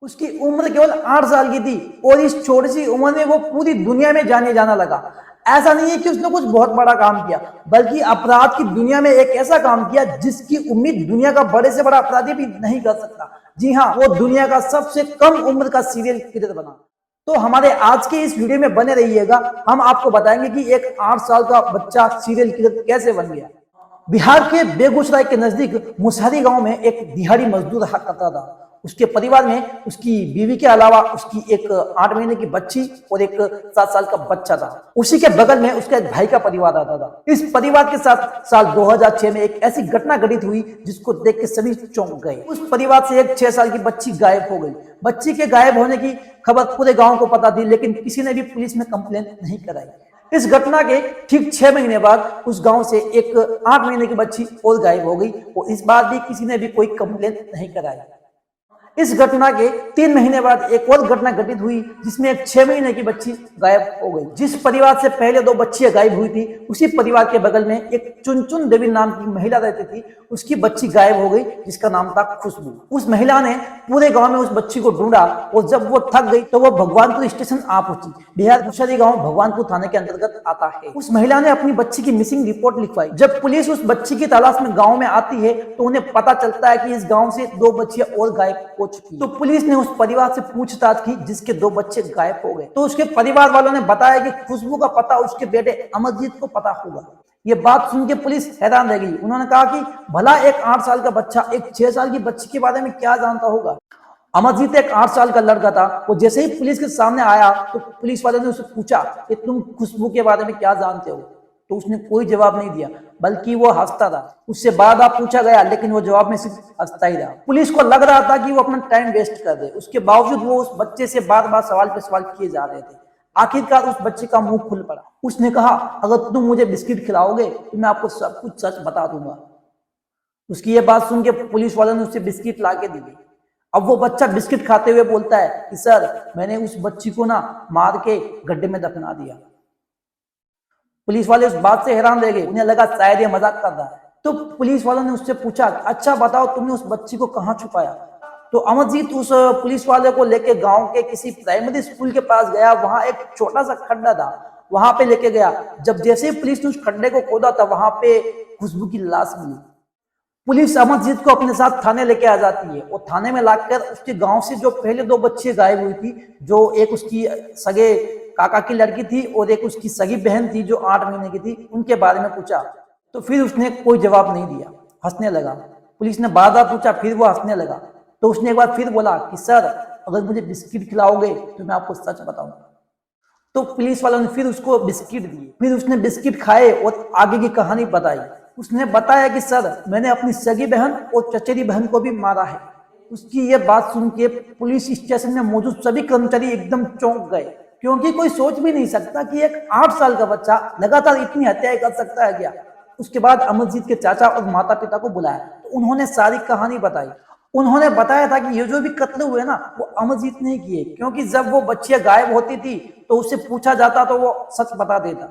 उसकी उम्र केवल 8 साल की थी और इस छोटी सी उम्र में वो पूरी दुनिया में जाने जाना लगा। ऐसा नहीं है कि उसने कुछ बहुत बड़ा काम किया, बल्कि अपराध की दुनिया में एक ऐसा काम किया जिसकी उम्मीद दुनिया का बड़े से बड़ा अपराधी भी नहीं कर सकता। जी हाँ, वो दुनिया का सबसे कम उम्र का सीरियल किलर बना। तो हमारे आज के इस वीडियो में बने रहिएगा, हम आपको बताएंगे कि एक 8 साल का बच्चा सीरियल किलर कैसे बन गया। बिहार के बेगूसराय के नजदीक मुसहरी गांव में एक दिहाड़ी मजदूर रहा करता था। उसके परिवार में उसकी बीवी के अलावा उसकी एक 8 महीने की बच्ची और एक 7 साल का बच्चा था। उसी के बगल में उसका एक भाई का परिवार रहता था। इस परिवार के साथ साल 2006 में एक ऐसी घटना घटित हुई जिसको देख के सभी चौंक गए। उस परिवार से एक 6 साल की बच्ची गायब हो गई। बच्ची के गायब होने की खबर पूरे गांव को पता थी, लेकिन किसी ने भी पुलिस में कंप्लेन नहीं कराई। इस घटना के ठीक 6 महीने बाद उस गांव से एक 8 महीने की बच्ची और गायब हो गई और इस बार भी किसी ने भी कोई कंप्लेन नहीं कराई। इस घटना के 3 महीने बाद एक और घटना घटित हुई जिसमें एक 6 महीने की बच्ची गायब हो गई। जिस परिवार से पहले 2 बच्चियां गायब हुई थी, उसी परिवार के बगल में एक चुनचुन देवी नाम की महिला रहती थी। उसकी बच्ची गायब हो गई जिसका नाम था खुशबू। उस महिला ने पूरे गांव में उस बच्ची को ढूंढा और जब वो थक गई तो वो भगवानपुर स्टेशन आ पहुंची। बिहार मुसहरी गांव भगवानपुर थाने के अंतर्गत आता है। उस महिला ने अपनी बच्ची की मिसिंग रिपोर्ट लिखवाई। जब पुलिस उस बच्ची की तलाश में गांव में आती है तो उन्हें पता चलता है कि इस गांव से 2 बच्चियां और गायब हो चुकी। तो पुलिस ने उस परिवार से पूछताछ की जिसके 2 बच्चे गायब हो गए। तो उसके परिवार वालों ने बताया कि खुशबू का पता उसके बेटे अमरजीत को पता होगा। ये बात सुन के पुलिस हैरान रह गई। उन्होंने कहा कि भला एक 8 साल का बच्चा एक 6 साल की बच्ची के बारे में क्या जानता होगा। अमरजीत एक 8 साल का लड़का था। वो जैसे ही पुलिस के सामने आया तो पुलिस वाले ने उससे पूछा कि तुम खुशबू के बारे में क्या जानते हो। तो उसने कोई जवाब नहीं दिया, बल्कि वो हंसता था। उससे बार-बार पूछा गया, लेकिन वो जवाब में सिर्फ हंसता ही रहा। पुलिस को लग रहा था कि वो अपना टाइम वेस्ट कर दे। उसके बावजूद वो उस बच्चे से बार-बार सवाल पे सवाल किए जा रहे थे। आखिरकार उस बच्चे का मुंह खुल पड़ा। उसने कहा, अगर तुम मुझे बिस्किट खिलाओगे तो मैं आपको सब कुछ सच बता दूंगा। उसकी ये बात सुन के पुलिस वालों ने उसे बिस्किट ला के दी। अब वो बच्चा बिस्किट खाते हुए बोलता है कि सर, मैंने उस बच्ची को ना मार के गड्ढे में दफना दिया। पुलिस वाले उस बात से हैरान रह गए। उन्हें लगा शायद ये मजाक कर रहा है। तो पुलिस वालों ने उससे पूछा, अच्छा बताओ तुमने उस बच्ची को कहाँ छुपाया। तो अमरजीत उस पुलिस वाले को लेके गांव के किसी प्राइमरी स्कूल के पास गया। वहां एक छोटा सा खड्डा था, वहां पे लेके गया। जब जैसे ही पुलिस ने उस खड्डे को खोदा था, वहां पे खुशबू की लाश मिली। पुलिस अमरजीत को अपने साथ थाने लेके आ जाती है और थाने में लाकर उसके गांव से जो पहले 2 बच्चे गायब हुई थी, जो एक उसकी सगे काका की लड़की थी और एक उसकी सगी बहन थी जो 8 महीने की थी, उनके बारे में पूछा। तो फिर उसने कोई जवाब नहीं दिया, हंसने लगा। पुलिस ने बार-बार पूछा, फिर वो हंसने लगा। तो उसने एक बार फिर बोला कि सर, अगर मुझे बिस्किट खिलाओगे तो मैं आपको सच बताऊंगा। तो पुलिस वालों ने फिर उसको बिस्किट दिए। फिर उसने बिस्किट खाए और आगे की कहानी बताई। उसने बताया कि सर, मैंने अपनी सगी बहन और चचेरी बहन को भी मारा है। उसकी ये बात सुन के पुलिस स्टेशन में मौजूद सभी कर्मचारी एकदम चौंक गए, क्योंकि कोई सोच भी नहीं सकता कि एक 8 साल का बच्चा लगातार इतनी हत्याएं कर सकता है क्या। उसके बाद अमरजीत के चाचा और माता पिता को बुलाया तो उन्होंने सारी कहानी बताई। उन्होंने बताया था कि ये जो भी कत्ल हुए ना, वो अमरजीत ने किए, क्योंकि जब वो बच्चियां गायब होती थी तो उससे पूछा जाता तो वो सच बता देता।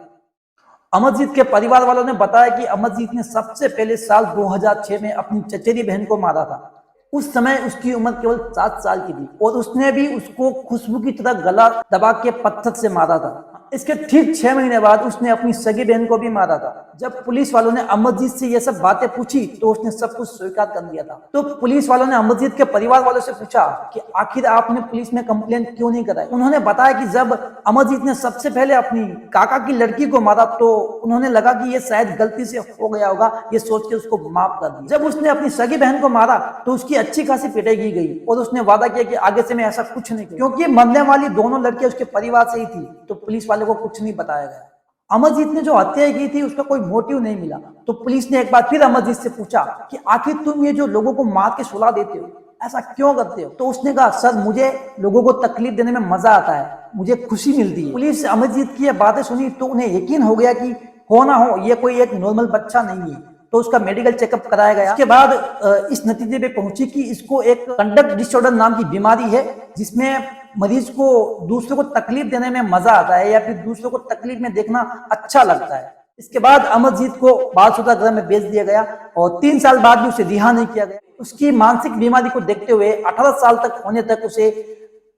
अमरजीत के परिवार वालों ने बताया कि अमरजीत ने सबसे पहले साल 2006 में अपनी चचेरी बहन को मारा था। उस समय उसकी उम्र केवल 7 साल की थी और उसने भी उसको खुशबू की तरह गला दबा के पत्थर से मारा था। इसके ठीक 6 महीने बाद उसने अपनी सगी बहन को भी मारा था। जब पुलिस वालों ने अमरजीत से ये सब बातें पूछी तो उसने सब कुछ स्वीकार कर दिया था। तो पुलिस वालों ने अमरजीत के परिवार वालों से पूछा कि आखिर आपने पुलिस में कंप्लेंट क्यों नहीं कराई। उन्होंने बताया कि जब अमरजीत ने सबसे पहले अपनी काका की लड़की को मारा तो उन्होंने लगा कि ये शायद गलती से हो गया होगा, ये सोच के उसको माफ कर दिया। जब उसने अपनी सगी बहन को मारा तो उसकी अच्छी खासी पिटाई की गई और उसने वादा किया कि आगे से मैं ऐसा कुछ नहीं करूंगा, क्योंकि मरने वाली दोनों लड़कियां उसके परिवार से ही थी। तो पुलिस वाले को कुछ नहीं बताया गया। अमरजीत ने जो हत्या की थी उसका कोई मोटिव नहीं मिला। तो पुलिस ने एक बार फिर अमरजीत से पूछा कि आखिर तुम ये जो लोगों को मार के सुला देते हो, ऐसा क्यों करते हो। तो उसने कहा, सर, मुझे लोगों को तकलीफ देने में मजा आता है, मुझे खुशी मिलती है। पुलिस अमरजीत की ये बातें सुनी तो उन्हें यकीन हो गया कि हो ना हो ये कोई एक नॉर्मल बच्चा नहीं है। तो उसका मेडिकल चेकअप कराया गया। उसके बाद इस नतीजे पे पहुंची कि इसको एक कंडक्ट डिसऑर्डर नाम की बीमारी है, जिसमें मरीज को दूसरों को तकलीफ देने में मजा आता है या फिर दूसरों को तकलीफ में देखना अच्छा लगता है। इसके बाद अमरजीत को बाल सुधार गृह में भेज दिया गया और 3 साल बाद भी उसे रिहा नहीं किया गया। उसकी मानसिक बीमारी को देखते हुए 18 साल तक होने तक उसे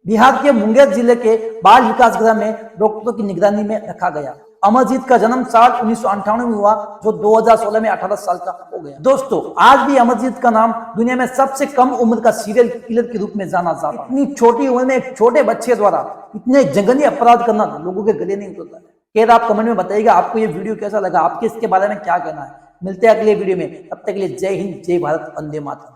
बिहार के मुंगेर जिले के बाल विकास गृह में डॉक्टरों की निगरानी में रखा गया। अमरजीत का जन्म साल 1998 में हुआ, जो 2016 में 18 साल का हो गया। दोस्तों, आज भी अमरजीत का नाम दुनिया में सबसे कम उम्र का सीरियल किलर के रूप में जाना जाता है। इतनी छोटी उम्र में एक छोटे बच्चे द्वारा इतने जघन्य अपराध करना लोगों के गले नहीं उतरता है। खैर, आप कमेंट में बताइएगा आपको ये वीडियो कैसा लगा, आपके इसके बारे में क्या कहना है। मिलते हैं अगले वीडियो में, तब तक के लिए जय हिंद, जय भारत, वंदे मातरम।